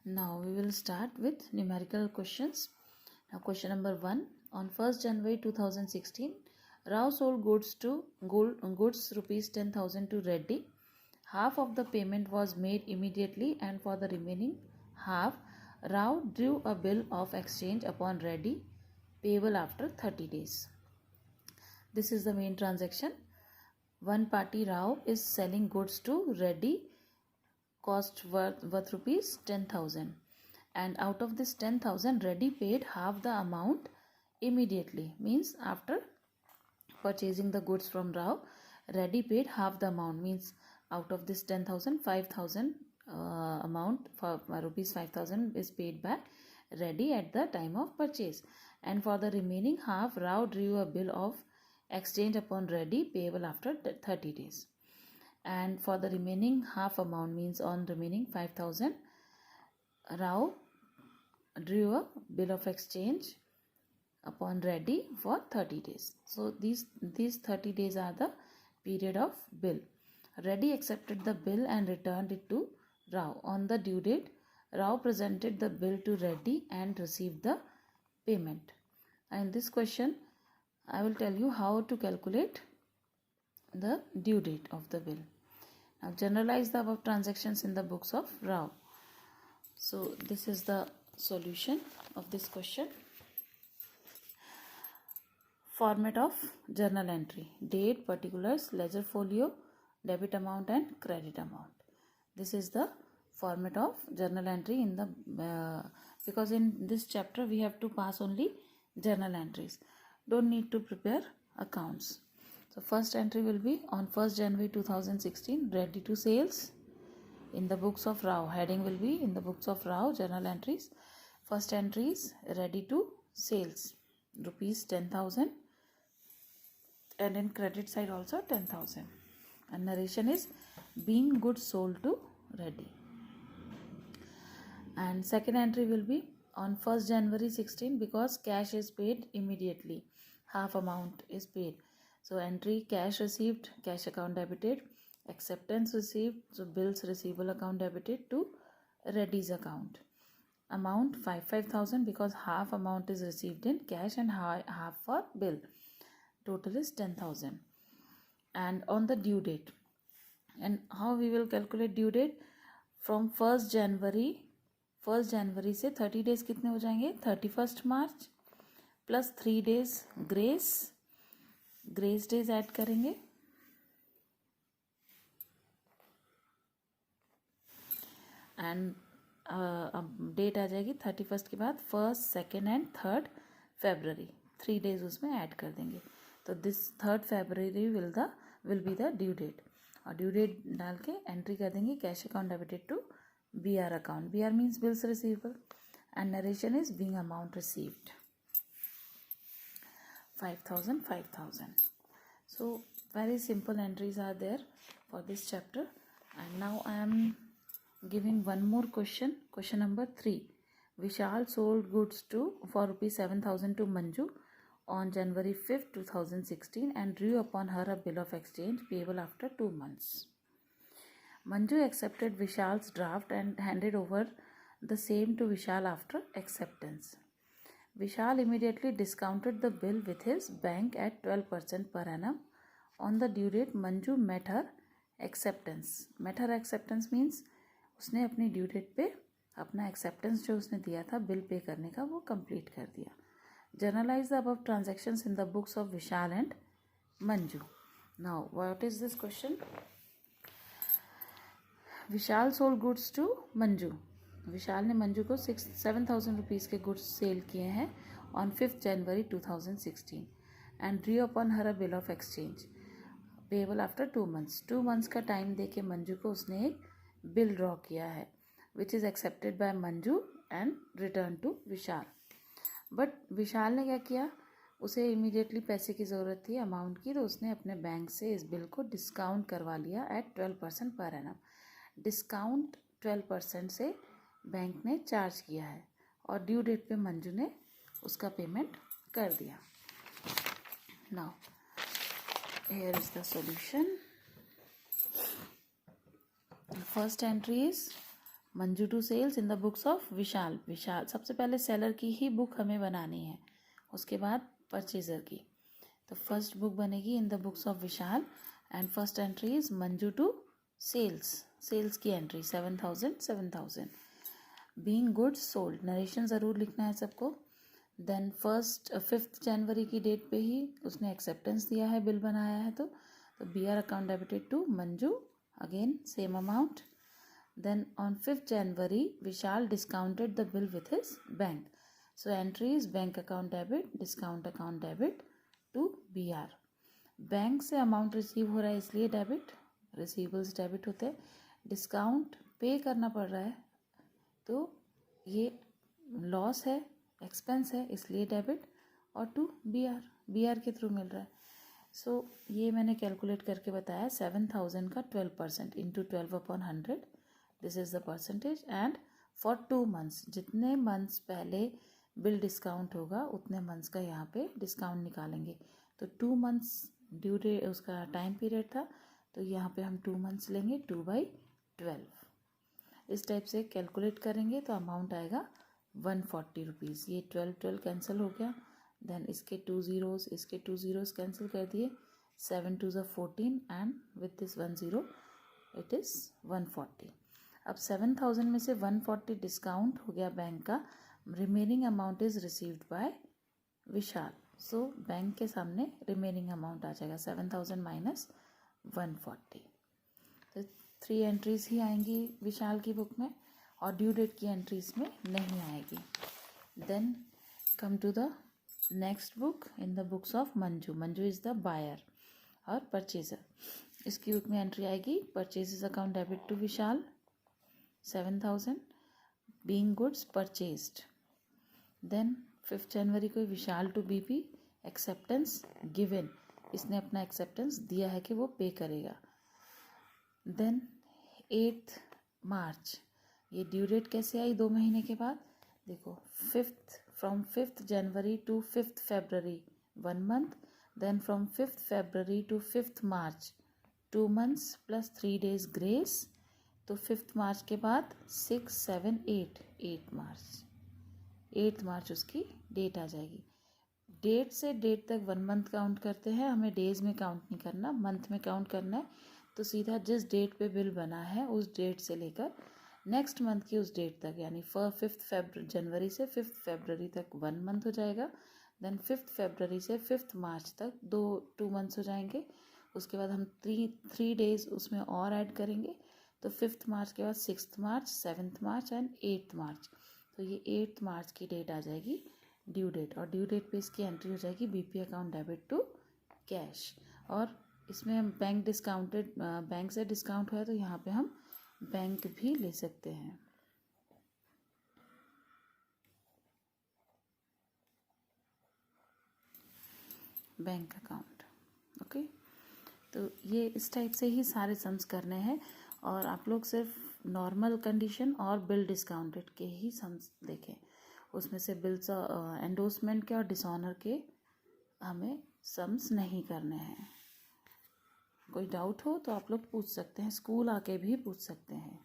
Now we will start with numerical questions. Now question number 1. On 1st January 2016, Rao sold goods rupees 10,000 to Reddy. Half of the payment was made immediately, and for the remaining half, Rao drew a bill of exchange upon Reddy, payable after 30 days. This is the main transaction. One party, Rao, is selling goods to Reddy, cost worth rupees 10,000, and out of this 10,000, Reddy paid half the amount immediately. Means after purchasing the goods from Rao, Reddy paid half the amount. Means out of this 10,000, 5,000 amount for rupees 5,000 is paid by Reddy at the time of purchase, and for the remaining half, Rao drew a bill of exchange upon Reddy, payable after 30 days. And for the remaining half amount, means on remaining 5,000, Rao drew a bill of exchange upon Reddy for 30 days. So these 30 days are the period of bill. Reddy accepted the bill and returned it to Rao. On the due date, Rao presented the bill to Reddy and received the payment. And in this question, I will tell you how to calculate the due date of the bill. Now generalize the above transactions in the books of Rao. So this is the solution of this question. Format of journal entry: date, particulars, ledger folio, debit amount and credit amount. This is the format of journal entry in the because in this chapter we have to pass only journal entries. Don't need to prepare accounts. So first entry will be on 1st January 2016, Reddy to sales. In the books of Rao, heading will be in the books of Rao, journal entries. First entry is Reddy to sales, rupees 10,000, and in credit side also 10,000. And narration is being goods sold to Reddy. And second entry will be on 1st January 16, because cash is paid immediately, half amount is paid. So entry cash received, cash account debited, acceptance received, so bills receivable account debited to Reddy's account. Amount 5,000 because half amount is received in cash and half for bill. Total is 10,000. And on the due date, and how we will calculate due date? From 1st January से 30 days कितने हो जाएंगे? 31st March plus 3 days grace days add करेंगे, end date आ जाएगी 31st के बाद 1st, 2nd and 3rd February. 3 days उसमें ऐड कर देंगे. तो this 3rd February will be the due date. और ड्यू डेट डाल के एंट्री कर देंगे cash account debited to BR account. BR means bills receivable, and narration is being amount received. 5,000. So very simple entries are there for this chapter. And now I am giving one more question. Question number 3. Vishal sold goods for rupees 7,000 to Manju on January 5th, 2016 and drew upon her a bill of exchange payable after 2 months. Manju accepted Vishal's draft and handed over the same to Vishal after acceptance. Vishal immediately discounted the bill with his bank at 12% per annum. On the due date, Manju met her acceptance. Met her acceptance means उसने अपनी due date पे अपना acceptance जो उसने दिया था bill pay करने का वो कंप्लीट कर दिया. Journalize the above transactions in the books of Vishal and Manju. Now, what is this question? Vishal sold goods to Manju. Vishal ने मंजू को 7,000 रुपीज़ के गुड्स सेल किए हैं on 5th January 2016 and drew upon her a bill of exchange payable after 2 months. 2 months का time दे के मंजू को उसने एक बिल ड्रॉ किया है which is accepted by Manju and return to Vishal. But Vishal ने क्या किया, उसे इमीडिएटली पैसे की ज़रूरत थी अमाउंट की, तो उसने अपने बैंक से इस बिल को डिस्काउंट करवा लिया एट 12% पर एनम. डिस्काउंट 12% से बैंक ने चार्ज किया है और ड्यू डेट पे मंजू ने उसका पेमेंट कर दिया. Now here is the solution. First entry is Manju to sales in the books of Vishal. Vishal सबसे पहले सेलर की ही बुक हमें बनानी है, उसके बाद परचेजर की। तो फर्स्ट बुक बनेगी in the books of Vishal and first entry is Manju to sales. Sales की entry 7,000 7,000। Being goods sold, narration ज़रूर लिखना है सबको। देन 5th जनवरी की डेट पे ही उसने एक्सेप्टेंस दिया है, बिल बनाया है। तो B R account debited to Manju, again same amount. Then on 5th January Vishal discounted the bill with his bank, so entry is bank account debit, discount account debit to B R. Bank से amount receive हो रहा है इसलिए debit, receivables debit होते हैं। Discount पे करना पड़ रहा है तो ये लॉस है, एक्सपेंस है, इसलिए डेबिट। और टू बी आर के थ्रू मिल रहा है। सो ये मैंने कैलकुलेट करके बताया 7,000 का 12% into 12/100, this is the percentage. And for 2 months, जितने मंथ्स पहले बिल डिस्काउंट होगा उतने मंथ्स का यहाँ पे डिस्काउंट निकालेंगे। तो 2 मंथ्स ड्यू डेट उसका टाइम पीरियड था, तो यहाँ पे हम 2 मंथ्स लेंगे 2/12। इस टाइप से कैलकुलेट करेंगे तो अमाउंट आएगा 140 रुपीज़। ये 12 कैंसिल हो गया। देन इसके 2 ज़ीरोज़, इसके 2 ज़ीरोज़ कैंसिल कर दिए। 7 2 ज़ा 14 and with this 1 zero it is 140। अब 7,000 में से 140 डिस्काउंट हो गया बैंक का, remaining amount is received by Vishal. So bank के सामने रिमेनिंग अमाउंट आ जाएगा 7,000 माइनस 140। तो 3 एंट्रीज ही आएंगी विशाल की बुक में और ड्यू डेट की एंट्रीज में नहीं आएगी। Then come to the next book in the books of Manju. Manju is the buyer और परचेजर। इसकी बुक में एंट्री आएगी purchases account debit to Vishal 7,000, being goods purchased. Then 5th January को Vishal to B P acceptance given, इसने अपना एक्सेप्टेंस दिया है कि वो पे करेगा। देन 8th मार्च, ये ड्यू डेट कैसे आई 2 महीने के बाद? देखो from 5th January to 5th February 1 month, then from 5th February to 5th March 2 months plus 3 days grace. तो 5th मार्च के बाद 6 7 8 मार्च, 8th मार्च उसकी डेट आ जाएगी। डेट से डेट तक 1 मंथ काउंट करते हैं, हमें डेज में काउंट नहीं करना, मंथ में काउंट करना है। तो सीधा जिस डेट पे बिल बना है उस डेट से लेकर नेक्स्ट मंथ की उस डेट तक, यानी 5th जनवरी से 5th फरवरी तक 1 मंथ हो जाएगा। देन 5th फरवरी से 5th मार्च तक 2 मंथ्स हो जाएंगे। उसके बाद हम 3 डेज उसमें और ऐड करेंगे। तो 5th मार्च के बाद 6th March, 7th March and 8th मार्च। तो ये 8th मार्च की डेट आ जाएगी ड्यू डेट, और ड्यू डेट पे इसकी एंट्री हो जाएगी B P account debit to cash. और इसमें हम बैंक से डिस्काउंट हुआ है तो यहाँ पे हम बैंक भी ले सकते हैं। Bank account, okay. तो ये इस टाइप से ही सारे सम्स करने हैं और आप लोग सिर्फ नॉर्मल कंडीशन और बिल डिस्काउंटेड के ही सम्स देखें, उसमें से बिल्स एंडोर्समेंट के और डिसऑनर के हमें सम्स नहीं करने हैं। कोई डाउट हो तो आप लोग पूछ सकते हैं, स्कूल आके भी पूछ सकते हैं।